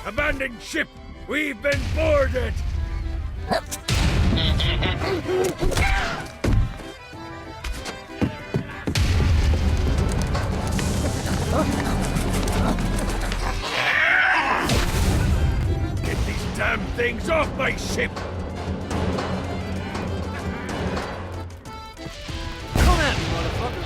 Abandoned ship! We've been boarded! Get these damn things off my ship! Come at me, motherfucker!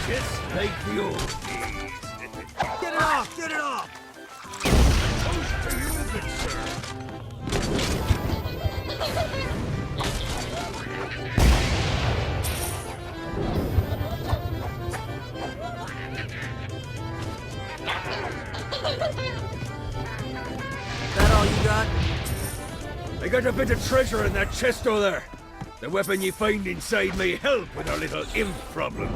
Just like the old days. Get it off! Get it off! Toast to you, good sir. That all you got? I got a bit of treasure in that chest over there. The weapon you find inside may help with our little imp problem.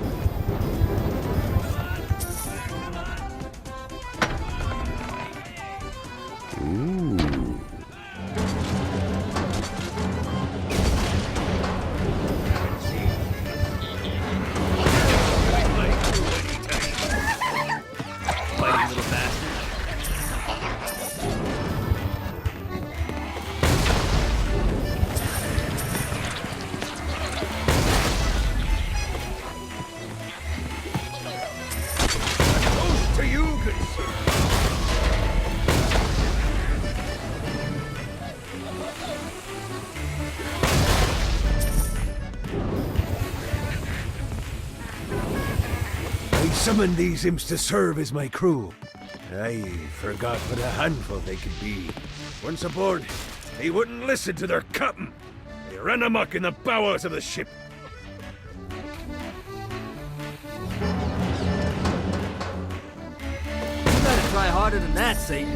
Fighting little bastard. Toast to you, good sir. I summoned these imps to serve as my crew. I forgot what a handful they could be. Once aboard, they wouldn't listen to their captain. They ran amok in the bowels of the ship. You gotta try harder than that, Satan.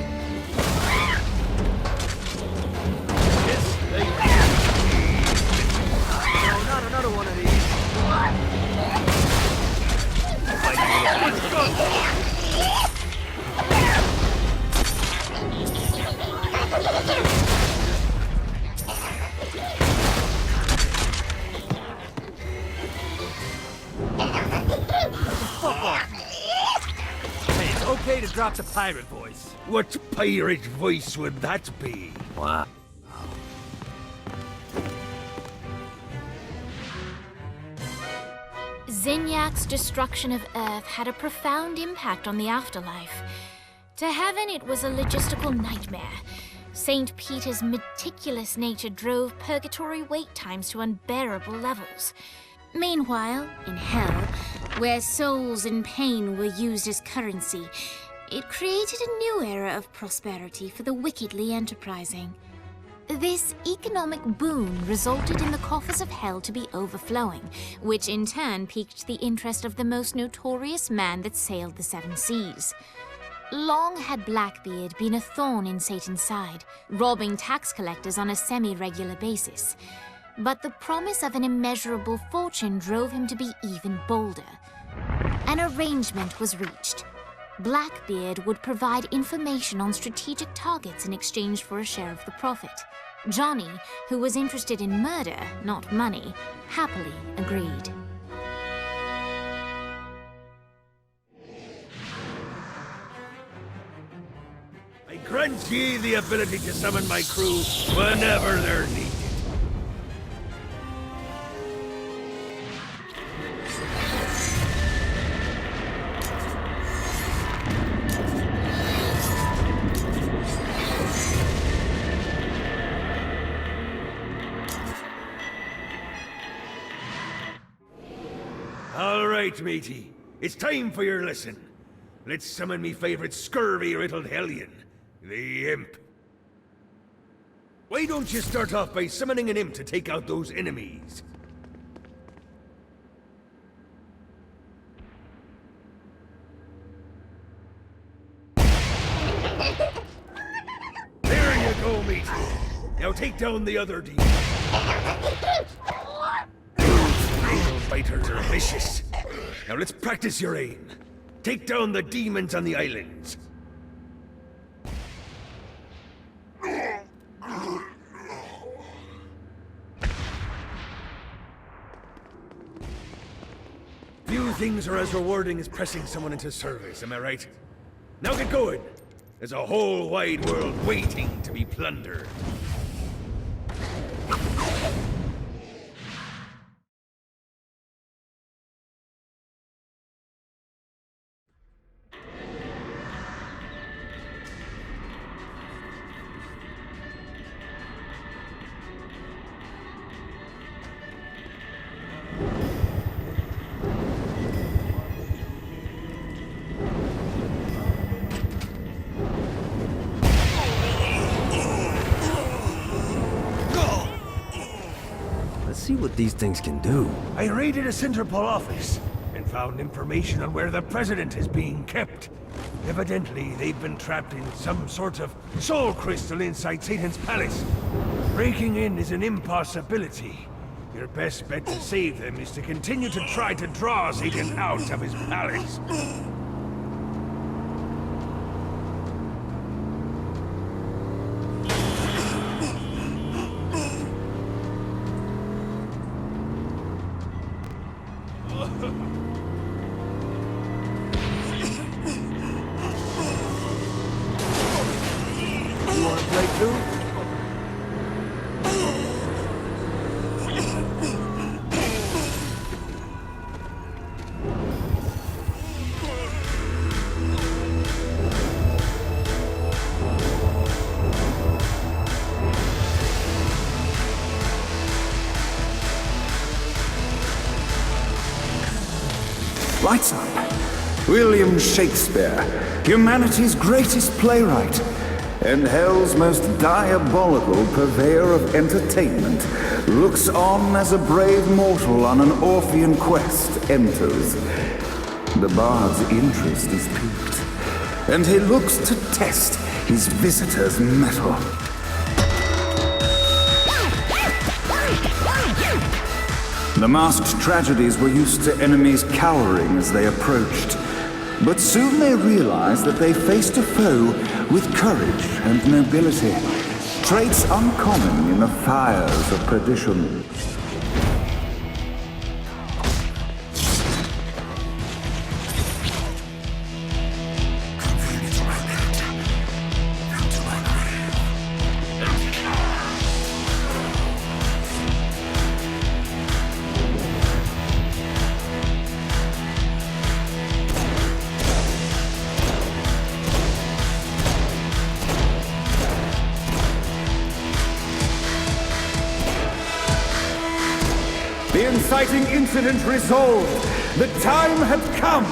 No, not another one of these. Fuck off me. Hey, it's okay to drop the pirate voice. What pirate voice would that be? Wow. Zinyak's destruction of Earth had a profound impact on the afterlife. To heaven, it was a logistical nightmare. St. Peter's meticulous nature drove purgatory wait times to unbearable levels. Meanwhile, in hell, where souls in pain were used as currency, it created a new era of prosperity for the wickedly enterprising. This economic boon resulted in the coffers of hell to be overflowing, which in turn piqued the interest of the most notorious man that sailed the seven seas. Long had Blackbeard been a thorn in Satan's side, robbing tax collectors on a semi-regular basis. But the promise of an immeasurable fortune drove him to be even bolder. An arrangement was reached. Blackbeard would provide information on strategic targets in exchange for a share of the profit. Johnny, who was interested in murder, not money, happily agreed. I grant ye the ability to summon my crew whenever they're needed. All right, matey. It's time for your lesson. Let's summon me favorite scurvy-riddled hellion. The imp. Why don't you start off by summoning an imp to take out those enemies? There you go, mate. Now take down the other demon. Those nail biters are vicious. Now let's practice your aim. Take down the demons on the islands. Few things are as rewarding as pressing someone into service, am I right? Now get going! There's a whole wide world waiting to be plundered. See what these things can do. I raided a Centerpol office and found information on where the president is being kept. Evidently, they've been trapped in some sort of soul crystal inside Satan's palace. Breaking in is an impossibility. Your best bet to save them is to continue to try to draw Satan out of his palace. You wanna play too? Lights up. William Shakespeare, humanity's greatest playwright, and hell's most diabolical purveyor of entertainment, looks on as a brave mortal on an Orphean quest enters. The bard's interest is piqued, and he looks to test his visitor's mettle. The masked tragedies were used to enemies cowering as they approached, but soon they realized that they faced a foe with courage and nobility, traits uncommon in the fires of perdition. The inciting incident resolved. The time had come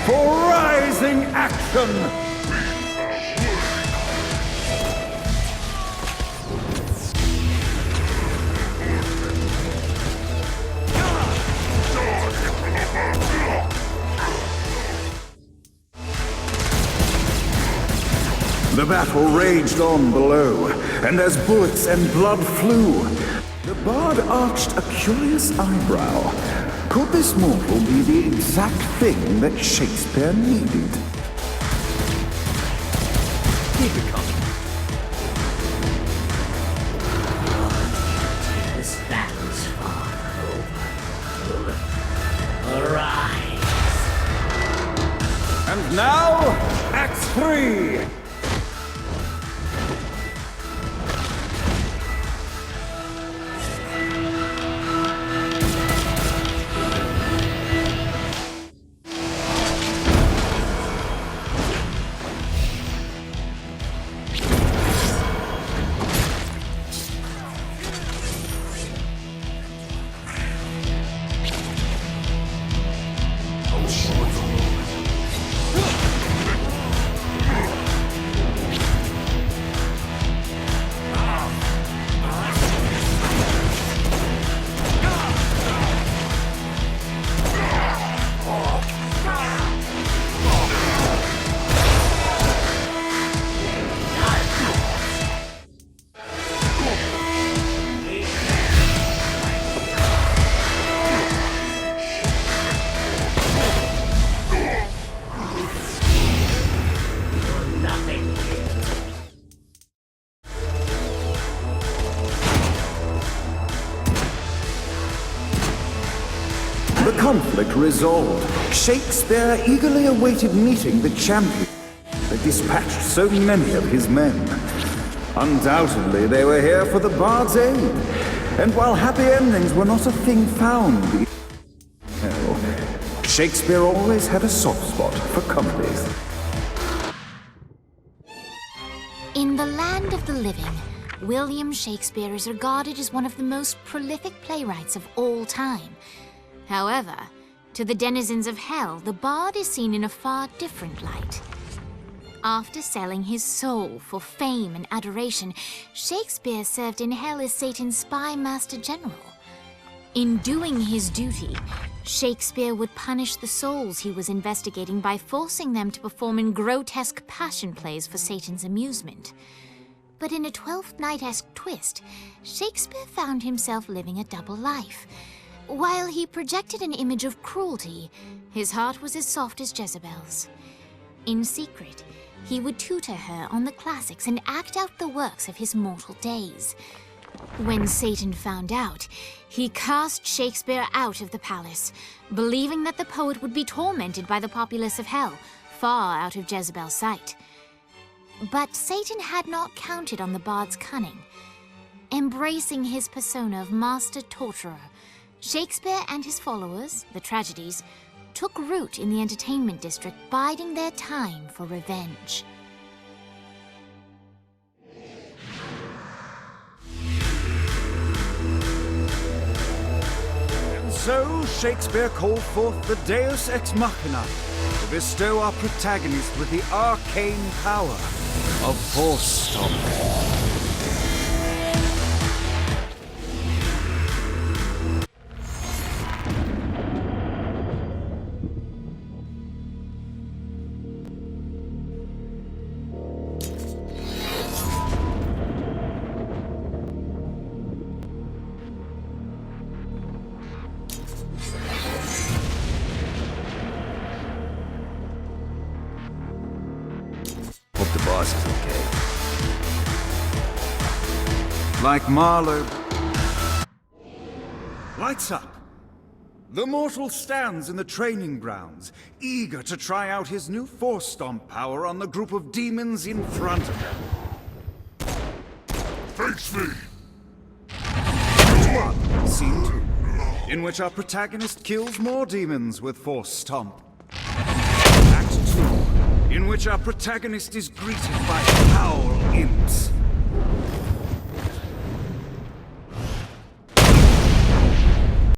for rising action. The battle raged on below, and as bullets and blood flew, the bard arched a curious eyebrow. Could this mortal be the exact thing that Shakespeare needed? Keep it coming. This battle's far over. Arise! And now, Act 3! the conflict resolved, Shakespeare eagerly awaited meeting the champion that dispatched so many of his men. Undoubtedly, they were here for the Bard's aid, and while happy endings were not a thing found in hell, Shakespeare always had a soft spot for comedies. In the land of the living, William Shakespeare is regarded as one of the most prolific playwrights of all time. However, to the denizens of hell, the bard is seen in a far different light. After selling his soul for fame and adoration, Shakespeare served in hell as Satan's spy master general. In doing his duty, Shakespeare would punish the souls he was investigating by forcing them to perform in grotesque passion plays for Satan's amusement. But in a Twelfth Night-esque twist, Shakespeare found himself living a double life. While he projected an image of cruelty, his heart was as soft as Jezebel's. In secret, he would tutor her on the classics and act out the works of his mortal days. When Satan found out, he cast Shakespeare out of the palace, believing that the poet would be tormented by the populace of hell, far out of Jezebel's sight. But Satan had not counted on the bard's cunning. Embracing his persona of master torturer, Shakespeare and his followers, the tragedies, took root in the entertainment district, biding their time for revenge. And so Shakespeare called forth the Deus Ex Machina to bestow our protagonist with the arcane power of Force Stomp. Hope the boss is okay. Like Marlowe. Lights up! The mortal stands in the training grounds, eager to try out his new Force Stomp power on the group of demons in front of him. Face me! Scene 2, in which our protagonist kills more demons with Force Stomp. Act 2, in which our protagonist is greeted by foul imps.